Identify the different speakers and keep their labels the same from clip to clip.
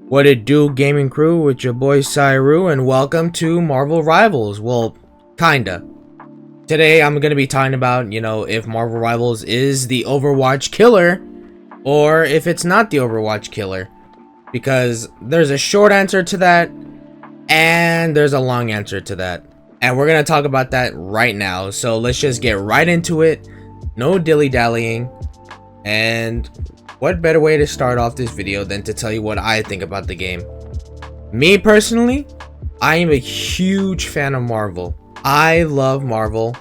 Speaker 1: What it do, gaming crew, with your boy Cyru, and welcome to Marvel Rivals. Well, kinda. Today I'm gonna be talking about, if Marvel Rivals is the Overwatch killer, or if it's not the Overwatch killer. Because there's a short answer to that, and there's a long answer to that. And we're gonna talk about that right now, so let's just get right into it. No dilly-dallying. And what better way to start off this video than to tell you what I think about the game. Me personally, I am a huge fan of Marvel. I love Marvel.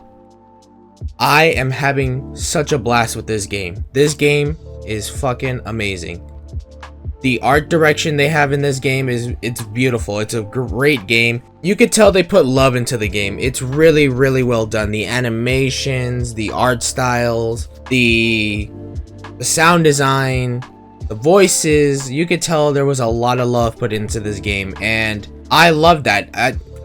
Speaker 1: I am having such a blast with this game. This game is fucking amazing. The art direction they have in this game it's beautiful. It's a great game. You could tell they put love into the game. It's really, really well done. The animations, the art styles, the sound design, the voices, you could tell there was a lot of love put into this game, and I love that.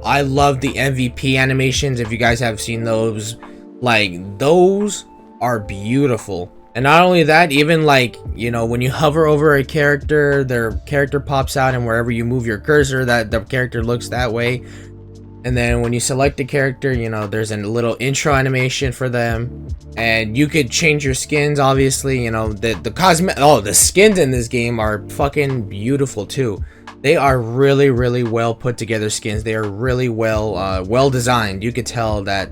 Speaker 1: I love the MVP animations. If you guys have seen those, those are beautiful. And not only that, even when you hover over a character, their character pops out, and wherever you move your cursor, that the character looks that way. And then when you select a character, there's a little intro animation for them. And you could change your skins, obviously. The skins in this game are fucking beautiful too. They are really, really well put together skins. They are really well designed. You could tell that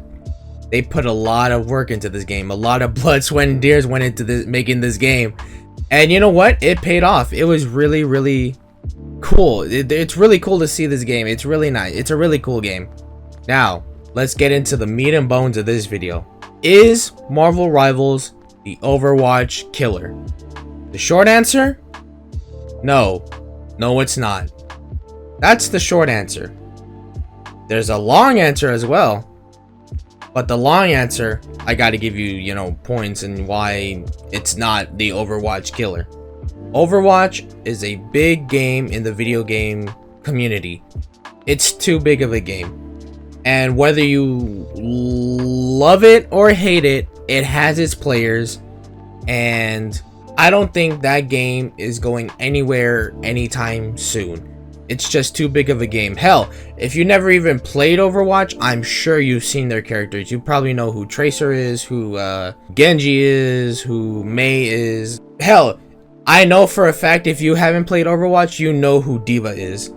Speaker 1: they put a lot of work into this game. A lot of blood, sweat, and tears went into making this game. And you know what? It paid off. It was really, really cool. It's really cool to see this game. It's really nice. It's a really cool game. Now, let's get into the meat and bones of this video. Is Marvel Rivals the Overwatch killer? The short answer? No. No, it's not. That's the short answer. There's a long answer as well. But the long answer, I gotta give you, points and why it's not the Overwatch killer. Overwatch is a big game in the video game community. It's too big of a game. And whether you love it or hate it, it has its players. And I don't think that game is going anywhere anytime soon. It's just too big of a game. Hell, if you never even played Overwatch, I'm sure you've seen their characters. You probably know who Tracer is, who Genji is, who Mei is. Hell, I know for a fact if you haven't played Overwatch, you know who D.Va is.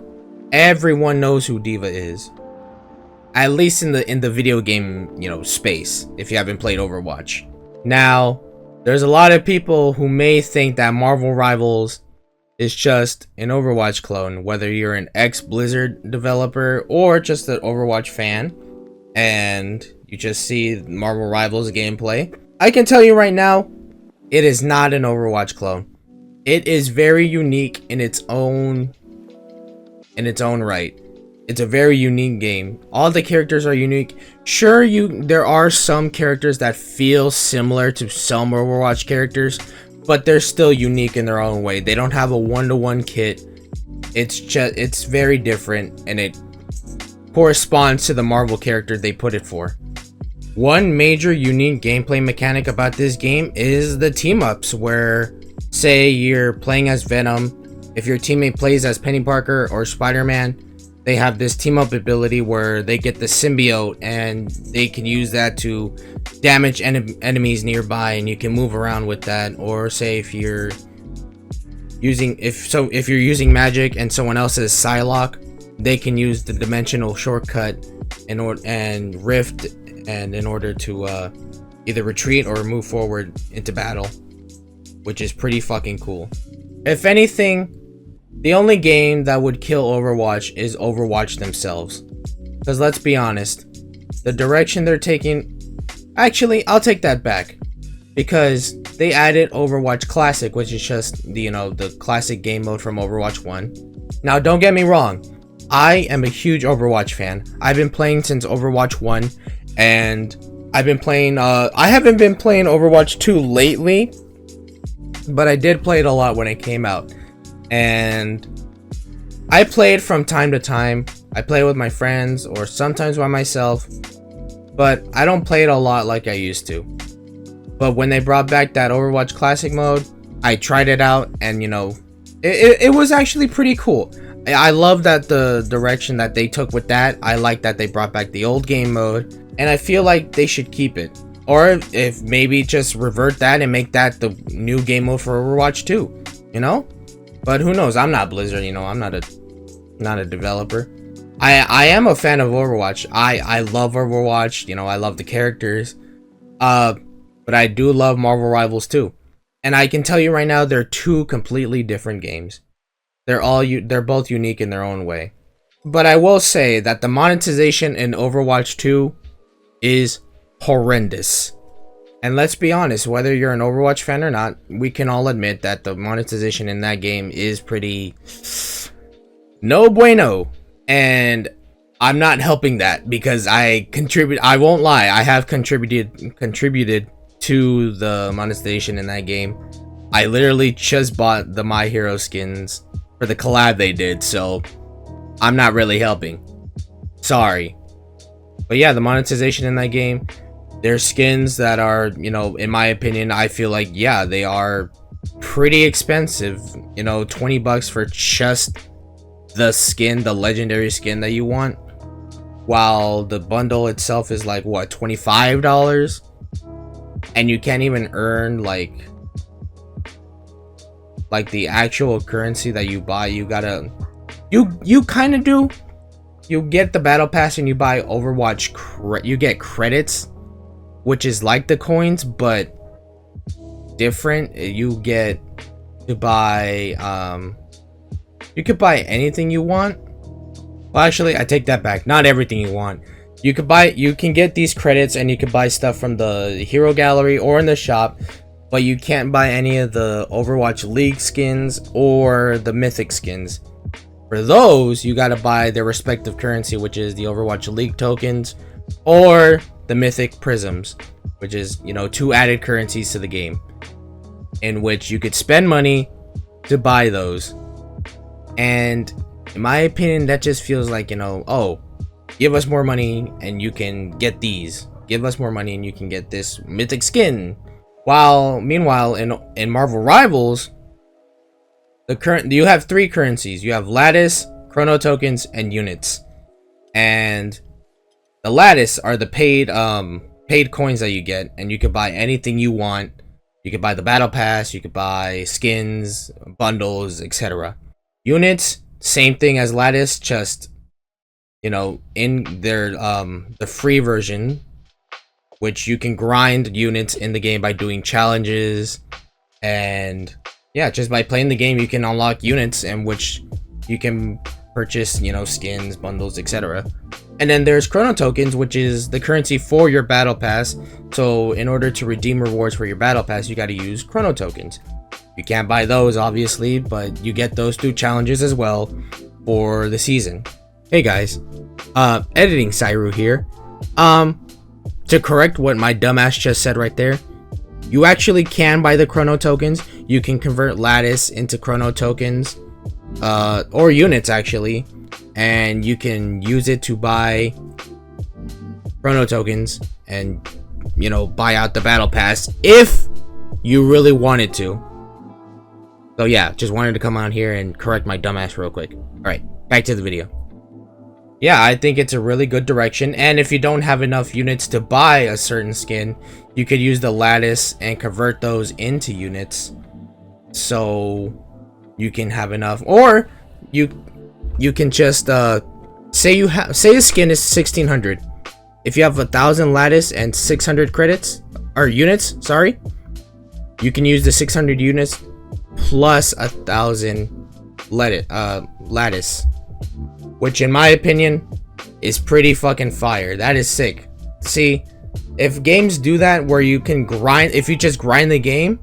Speaker 1: Everyone knows who D.Va is. At least in the video game, space, if you haven't played Overwatch. Now, there's a lot of people who may think that Marvel Rivals is just an Overwatch clone, whether you're an ex-Blizzard developer or just an Overwatch fan, and you just see Marvel Rivals gameplay. I can tell you right now, it is not an Overwatch clone. It is very unique in its own right. It's a very unique game. All the characters are unique. Sure, there are some characters that feel similar to some Overwatch characters, but they're still unique in their own way. They don't have a one-to-one kit. It's very different, and it corresponds to the Marvel character they put it for. One major unique gameplay mechanic about this game is the team-ups, where say you're playing as Venom, if your teammate plays as Penny Parker or Spider-Man, they have this team-up ability where they get the symbiote, and they can use that to damage enemies nearby, and you can move around with that. Or say if you're using magic and someone else is Psylocke, they can use the dimensional shortcut and rift in order to either retreat or move forward into battle, which is pretty fucking cool. If anything, the only game that would kill Overwatch is Overwatch themselves. Because let's be honest, the direction they're taking... Actually, I'll take that back. Because they added Overwatch Classic, which is just, the classic game mode from Overwatch 1. Now, don't get me wrong. I am a huge Overwatch fan. I've been playing since Overwatch 1. And I've been playing... I haven't been playing Overwatch 2 lately. But I did play it a lot when it came out. And I play it from time to time. I play with my friends or sometimes by myself, but I don't play it a lot like I used to. But when they brought back that Overwatch Classic mode, I tried it out, and it was actually pretty cool. I love that the direction that they took with that. I like that they brought back the old game mode, and I feel like they should keep it. Or if maybe just revert that and make that the new game mode for Overwatch 2, you know? But who knows? I'm not Blizzard, you know. I'm not a developer. I am a fan of Overwatch. I love Overwatch, you know. I love the characters. But I do love Marvel Rivals too. And I can tell you right now, they're two completely different games. They're both unique in their own way. But I will say that the monetization in Overwatch 2 is horrendous. And let's be honest, whether you're an Overwatch fan or not, we can all admit that the monetization in that game is pretty no bueno. And I'm not helping that because I won't lie, I have contributed to the monetization in that game. I literally just bought the My Hero skins for the collab they did, so I'm not really helping. Sorry. But yeah, the monetization in that game, there's skins that are, you know, in my opinion, I feel like, yeah, they are pretty expensive. You know, 20 bucks for just the skin, the legendary skin that you want, while the bundle itself is like, what, $25? And you can't even earn like the actual currency that you buy. You gotta, you kind of do. You get the battle pass and you buy Overwatch you get credits, which is like the coins but different. You get to buy you could buy anything you want. Well, actually, I take that back. Not everything you want. You can get these credits and you can buy stuff from the hero gallery or in the shop, but you can't buy any of the Overwatch League skins or the Mythic skins. For those, you gotta buy their respective currency, which is the Overwatch League tokens or the Mythic Prisms, which is, you know, 2 added currencies to the game, in which you could spend money to buy those. And in my opinion, that just feels like, you know, oh, give us more money and you can get these. Give us more money and you can get this mythic skin. Meanwhile, in Marvel Rivals, you have 3 currencies. You have Lattice, Chrono Tokens, and Units. And the Lattice are the paid coins that you get, and you can buy anything you want. You could buy the Battle Pass, you could buy skins, bundles, etc. Units, same thing as Lattice, just, you know, in their the free version, which you can grind units in the game by doing challenges, and yeah, just by playing the game you can unlock units in which you can purchase, you know, skins, bundles, etc. And then there's Chrono Tokens, which is the currency for your Battle Pass. So in order to redeem rewards for your Battle Pass, you got to use Chrono Tokens. You can't buy those, obviously, but you get those through challenges as well for the season. Hey guys, editing Cyru here. To correct what my dumbass just said right there, you actually can buy the Chrono Tokens. You can convert Lattice into Chrono Tokens, or units actually, and you can use it to buy Chrono Tokens and, you know, buy out the Battle Pass if you really wanted to. So yeah, just wanted to come on here and correct my dumbass real quick. Alright, back to the video. Yeah, I think it's a really good direction, and if you don't have enough units to buy a certain skin, you could use the Lattice and convert those into units, so you can have enough. Or you can just say a skin is 1600. If you have 1000 Lattice and 600 credits or units, sorry, you can use the 600 units plus 1000 Lattice, which in my opinion is pretty fucking fire. That is sick. See, if games do that where you can grind, if you just grind the game,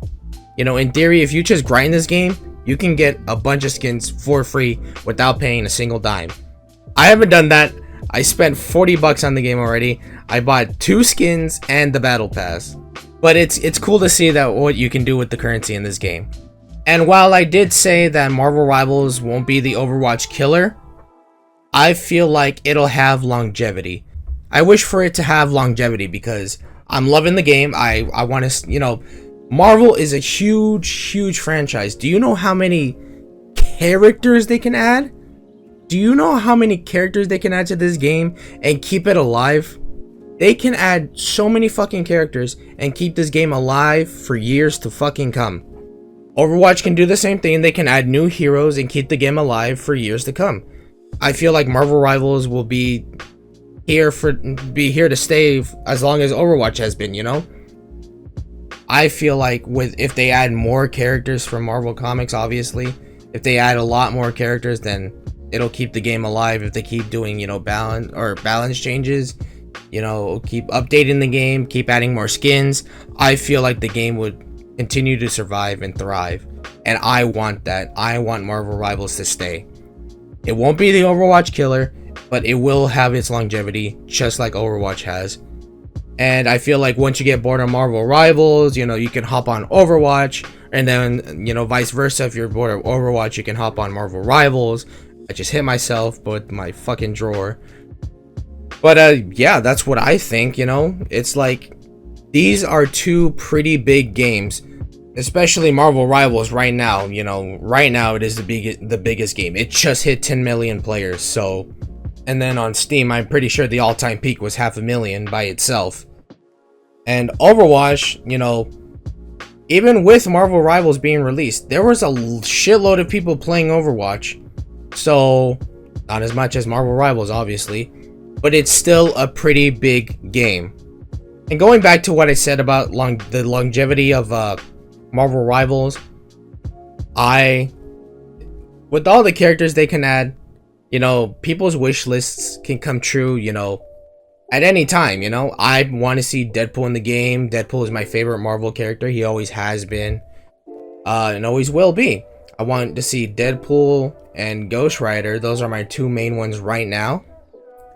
Speaker 1: you know, in theory, if you just grind this game, you can get a bunch of skins for free without paying a single dime. I haven't done that. I spent 40 bucks on the game already. I bought 2 skins and the Battle Pass. But it's cool to see that what you can do with the currency in this game. And while I did say that Marvel Rivals won't be the Overwatch killer, I feel like it'll have longevity. I wish for it to have longevity because I'm loving the game. I want to, you know, Marvel is a huge franchise. Do you know how many characters they can add? Do you know how many characters they can add to this game and keep it alive? They can add so many fucking characters and keep this game alive for years to fucking come. Overwatch can do the same thing. They can add new heroes and keep the game alive for years to come. I feel like Marvel Rivals will be here to stay as long as Overwatch has been, you know? I feel like if they add more characters from Marvel Comics, obviously, if they add a lot more characters, then it'll keep the game alive. If they keep doing, you know, balance changes, you know, keep updating the game, keep adding more skins, I feel like the game would continue to survive and thrive. And I want that. I want Marvel Rivals to stay. It won't be the Overwatch killer, but it will have its longevity, just like Overwatch has. And I feel like once you get bored of Marvel Rivals, you know, you can hop on Overwatch, and then, you know, vice versa. If you're bored of Overwatch, you can hop on Marvel Rivals. I just hit myself with my fucking drawer. But yeah, that's what I think, you know. It's like, these are two pretty big games, especially Marvel Rivals right now. You know, right now it is the biggest game. It just hit 10 million players. So, and then on Steam, I'm pretty sure the all-time peak was 500,000 by itself. And Overwatch, you know, even with Marvel Rivals being released, there was a shitload of people playing Overwatch. So, not as much as Marvel Rivals, obviously, but it's still a pretty big game. And going back to what I said about the longevity of Marvel Rivals, with all the characters they can add, you know, people's wish lists can come true, you know, at any time. You know, I want to see Deadpool in the game. Deadpool is my favorite Marvel character. He always has been, and always will be. I want to see Deadpool and Ghost Rider. Those are my two main ones right now.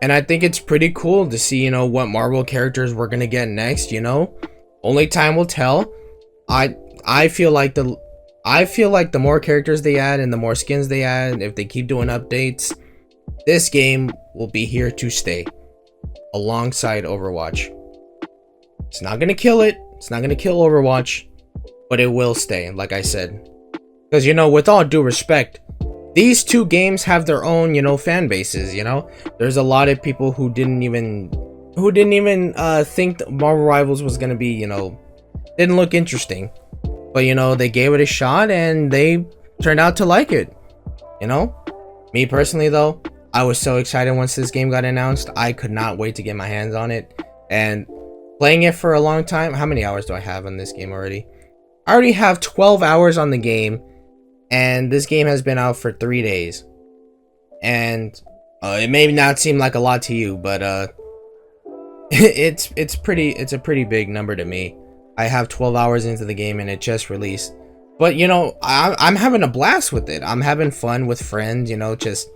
Speaker 1: And I think it's pretty cool to see, you know, what Marvel characters we're gonna get next. You know, only time will tell. I feel like the more characters they add and the more skins they add, if they keep doing updates, this game will be here to stay alongside Overwatch. It's not gonna kill it. It's not gonna kill Overwatch, but it will stay, like I said. Because, you know, with all due respect, these two games have their own, you know, fan bases. You know, there's a lot of people who didn't even think that Marvel Rivals was gonna be, you know, didn't look interesting, but, you know, they gave it a shot and they turned out to like it. You know, me personally though, I was so excited once this game got announced. I could not wait to get my hands on it, and playing it for a long time. How many hours do I have on this game already? I already have 12 hours on the game. And this game has been out for 3 days. And it may not seem like a lot to you, but it's a pretty big number to me. I have 12 hours into the game and it just released. But, you know, I'm having a blast with it. I'm having fun with friends, you know, just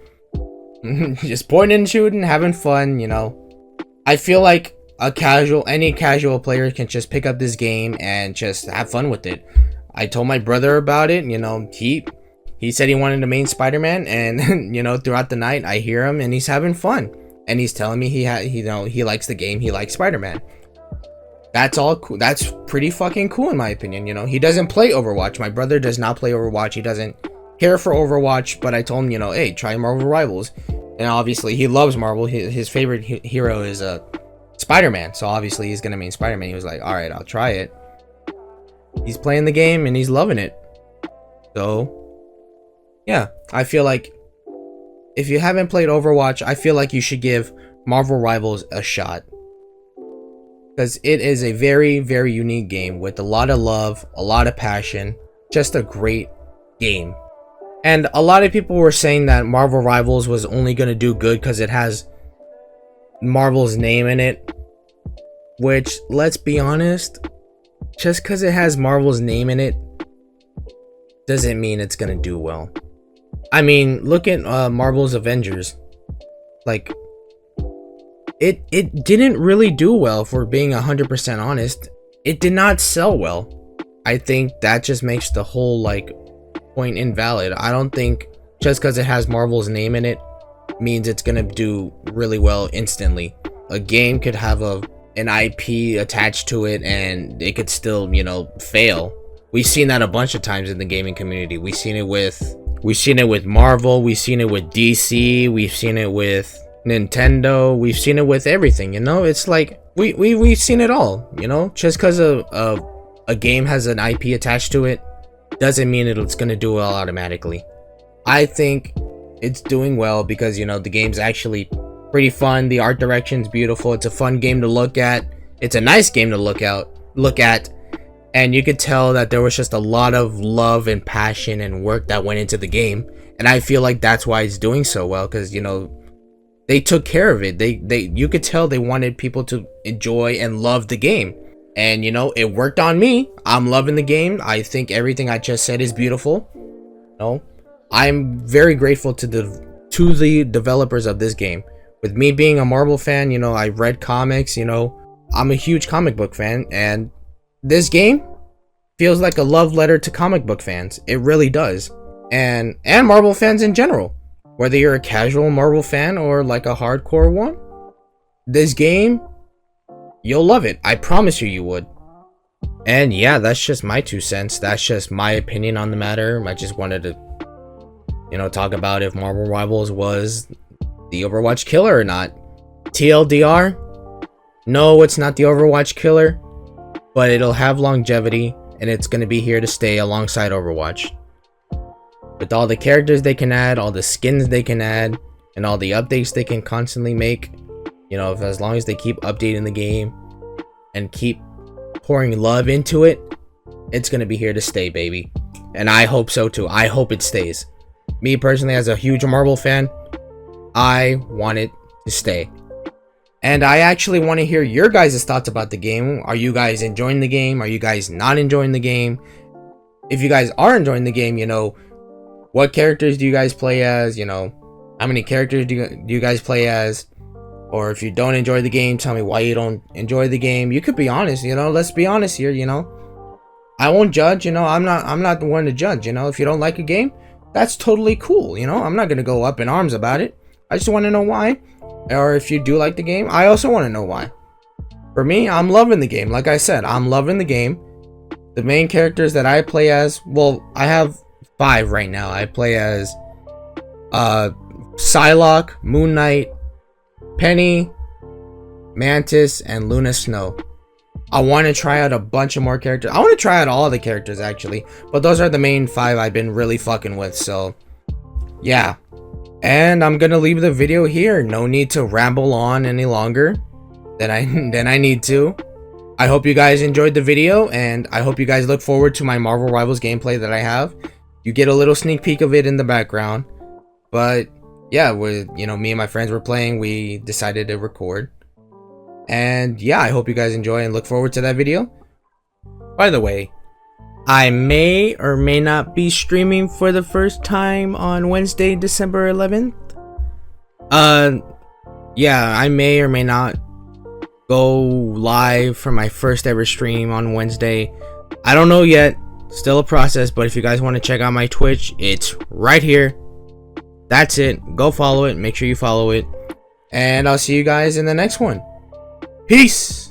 Speaker 1: pointing and shooting, having fun, you know. I feel like any casual player can just pick up this game and just have fun with it. I told my brother about it, you know, he said he wanted to main Spider-Man, and you know, throughout the night I hear him and he's having fun, and he's telling me he likes the game, he likes Spider-Man. That's all cool. That's pretty fucking cool in my opinion. You know, he doesn't play Overwatch. My brother does not play Overwatch. He doesn't care for Overwatch, but I told him, you know, hey, try Marvel Rivals. And obviously he loves Marvel. His favorite hero is Spider-Man, so obviously he's gonna main Spider-Man. He was like, all right, I'll try it. He's playing the game and he's loving it. So, yeah, I feel like if you haven't played Overwatch, I feel like you should give Marvel Rivals a shot. Because it is a very, very unique game with a lot of love, a lot of passion, just a great game. And a lot of people were saying that Marvel Rivals was only going to do good because it has Marvel's name in it. Which, let's be honest, just because it has Marvel's name in it doesn't mean it's gonna do well. I mean, look at Marvel's Avengers. Like, it didn't really do well, for being 100% honest. It did not sell well. I think that just makes the whole, like, point invalid. I don't think just because it has Marvel's name in it means it's gonna do really well instantly. A game could have an IP attached to it and it could still, you know, fail. We've seen that a bunch of times in the gaming community. We've seen it with We've seen it with Marvel, we've seen it with DC, we've seen it with Nintendo, we've seen it with everything, you know? It's like, we've seen it all, you know? Just because a game has an IP attached to it, doesn't mean it's going to do well automatically. I think it's doing well because, you know, the game's actually pretty fun, the art direction's beautiful, it's a fun game to look at, it's a nice game to look at, and you could tell that there was just a lot of love and passion and work that went into the game, and I feel like that's why it's doing so well, because, you know, they took care of it. You could tell they wanted people to enjoy and love the game, and, you know, it worked on me. I'm loving the game. I think everything I just said is beautiful. You know, I'm very grateful to the developers of this game. With me being a Marvel fan, you know, I read comics, you know, I'm a huge comic book fan, and this game feels like a love letter to comic book fans. It really does. And Marvel fans in general. Whether you're a casual Marvel fan or like a hardcore one, this game, you'll love it. I promise you would. And yeah, that's just my 2 cents. That's just my opinion on the matter. I just wanted to, you know, talk about if Marvel Rivals was the Overwatch killer or not. TLDR, no, it's not the Overwatch killer, but it'll have longevity and it's going to be here to stay alongside Overwatch. With all the characters they can add, all the skins they can add, and all the updates they can constantly make, you know, as long as they keep updating the game and keep pouring love into it, it's going to be here to stay, baby. And I hope so too. I hope it stays. Me personally, as a huge Marvel fan, I want it to stay. And I actually want to hear your guys' thoughts about the game. Are you guys enjoying the game? Are you guys not enjoying the game? If you guys are enjoying the game, you know, what characters do you guys play as? You know, how many characters do you guys play as? Or if you don't enjoy the game, tell me why you don't enjoy the game. You could be honest, you know, let's be honest here, you know. I won't judge, you know, I'm not the one to judge, you know. If you don't like a game, that's totally cool, you know. I'm not going to go up in arms about it. I just want to know why. Or if you do like the game, I also want to know why. For me, I'm loving the game. Like I said, I'm loving the game. The main characters that I play as, well, I have 5 right now. I play as Psylocke, Moon Knight, Penny, Mantis, and Luna Snow. I want to try out a bunch of more characters. I want to try out all the characters actually, but those are the main 5 I've been really fucking with. So yeah, and I'm gonna leave the video here. No need to ramble on any longer than I need to. I hope you guys enjoyed the video, and I hope you guys look forward to my Marvel Rivals gameplay that I have. You get a little sneak peek of it in the background, but yeah, with, you know, me and my friends were playing, we decided to record. And yeah, I hope you guys enjoy and look forward to that video. By the way, I may or may not be streaming for the first time on Wednesday, December 11th. Yeah, I may or may not go live for my first ever stream on Wednesday. I don't know yet. Still a process, but if you guys want to check out my Twitch, it's right here. That's it. Go follow it. Make sure you follow it. And I'll see you guys in the next one. Peace!